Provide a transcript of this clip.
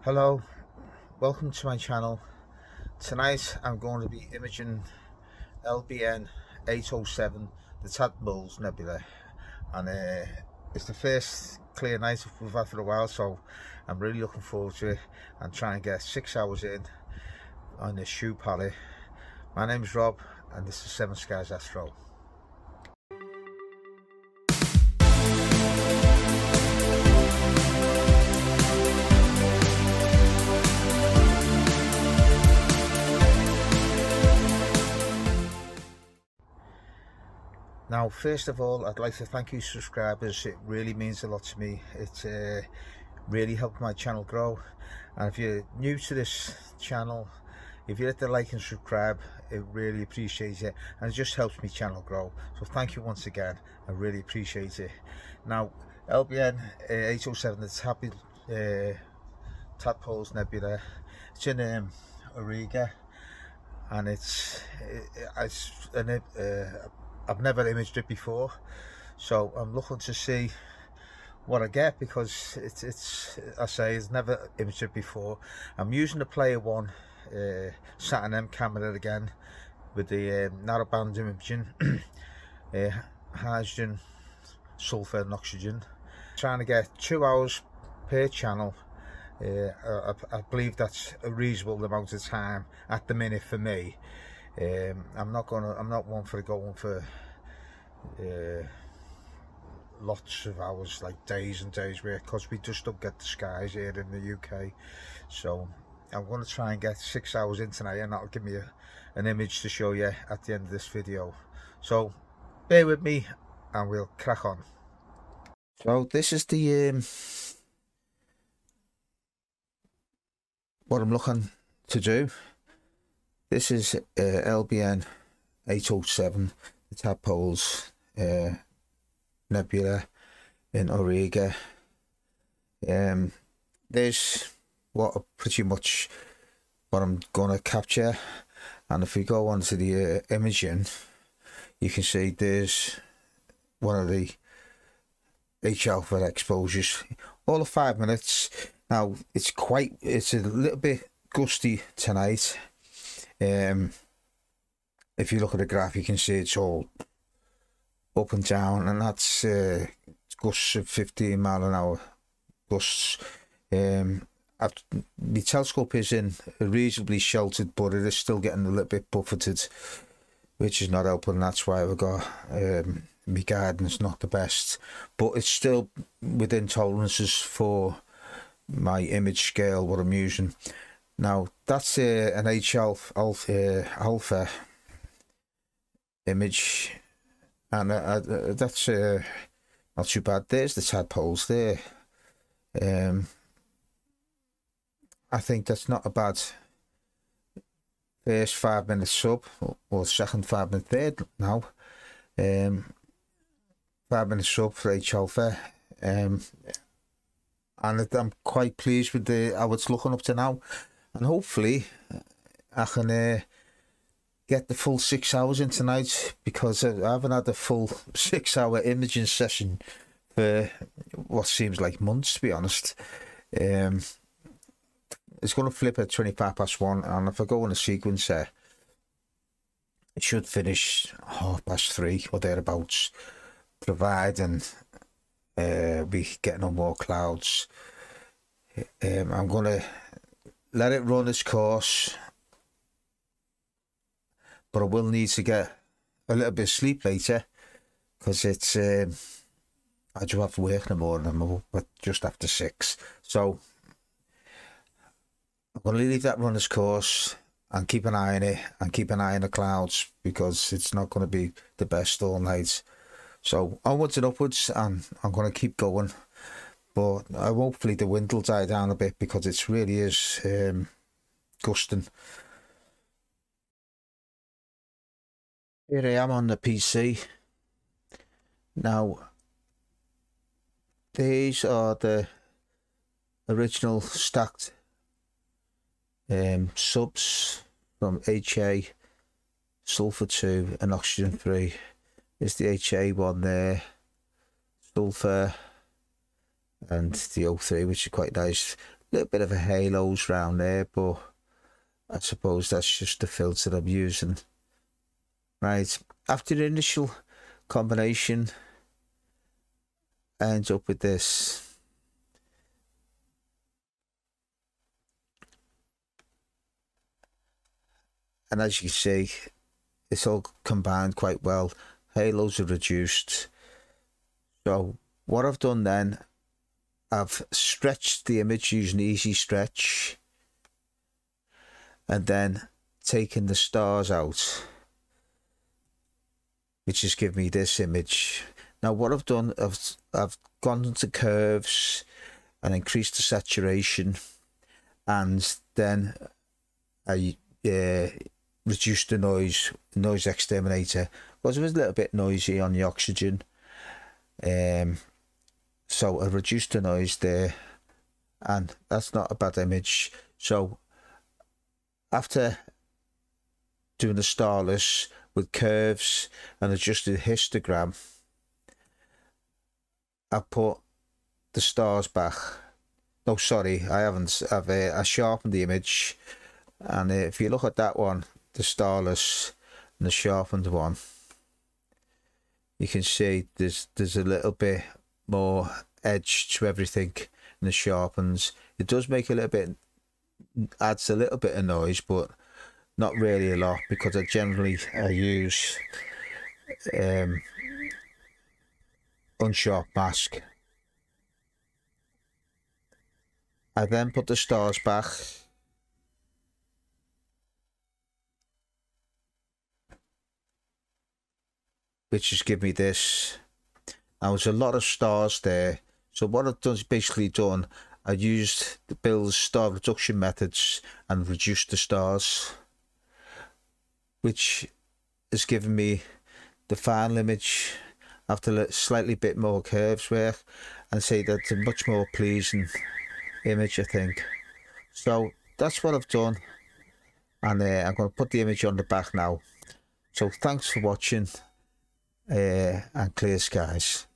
Hello, welcome to my channel. Tonight I'm going to be imaging LBN 807, the Tadpoles Nebula, and it's the first clear night we've had for a while, so I'm really looking forward to it and trying to get 6 hours in on the SHO Palette. My name's Rob and this is 7 Skies Astro. Now, first of all, I'd like to thank you subscribers. It really means a lot to me. It's really helped my channel grow. And if you're new to this channel, if you hit the like and subscribe, it really appreciates it. And it just helps my channel grow. So thank you once again. I really appreciate it. Now, LBN 807, the Tadpoles Nebula. It's in Auriga. And I've never imaged it before, so I'm looking to see what I get, because it's never imaged it before. I'm using the Player One Saturn M camera again with the narrowband imaging, hydrogen, sulfur and oxygen. Trying to get 2 hours per channel. I believe that's a reasonable amount of time at the minute for me. I'm not one for going for lots of hours, like days and days work, because we just don't get the skies here in the UK. So I'm going to try and get 6 hours in tonight, and that'll give me an image to show you at the end of this video. So bear with me and we'll crack on. So this is the what I'm looking to do. This is LBN 807, the Tadpoles Nebula in Auriga. There's pretty much what I'm going to capture, and if we go on to the imaging, you can see there's one of the H-alpha exposures, all of 5 minutes. Now it's a little bit gusty tonight. If you look at the graph, you can see it's all up and down, and that's gusts of 15 mile an hour gusts. The telescope is in reasonably sheltered, but it is still getting a little bit buffeted, which is not helping. That's why we've got my guidance not the best, but it's still within tolerances for my image scale, what I'm using. Now that's an H-alpha image, and that's not too bad. There's the tadpoles there. I think that's not a bad first 5 minute sub, or second 5 minute third now. 5 minute sub for H-alpha, and I'm quite pleased with how it's looking up to now. And hopefully I can get the full 6 hours in tonight, because I haven't had a full 6 hour imaging session for what seems like months, to be honest. It's going to flip at 1:25, and if I go in a sequencer, it should finish 3:30 or thereabouts, providing we get no more clouds. I'm going to let it run its course, but I will need to get a little bit of sleep later, because it's I do have to work in the morning. I'm up just after 6, so I'm going to leave that run its course and keep an eye on it, and keep an eye on the clouds, because it's not going to be the best all night. So onwards and upwards, and I'm going to keep going. But hopefully the wind will die down a bit, because it really is gusting. Here I am on the PC. Now, these are the original stacked subs from HA, sulfur 2 and oxygen 3. There's the HA one there, sulfur, and the O3, which is quite nice. little bit of a halos around there, but I suppose that's just the filter I'm using. Right, after the initial combination, I end up with this. And as you can see, it's all combined quite well. Halos are reduced. So what I've done then, I've stretched the image using easy stretch, and then taken the stars out, which has given me this image. Now what I've done, I've gone into curves and increased the saturation, and then I reduced the noise exterminator, because it was a little bit noisy on the oxygen. So I reduced the noise there, and that's not a bad image. So after doing the starless with curves and adjusted the histogram, I put the stars back. No, sorry, I haven't. I sharpened the image, and if you look at that one, the starless and the sharpened one, you can see there's a little bit more edge to everything in the sharpens. It does make a little bit, adds a little bit of noise, but not really a lot, because I use unsharp mask. I then put the stars back, which has given me this. Now there's a lot of stars there, so what I've done is basically I used Bill's star reduction methods and reduced the stars, which has given me the final image after a slightly bit more curves work, and say that's a much more pleasing image, I think. So that's what I've done, and I'm going to put the image on the back now. So thanks for watching, and clear skies.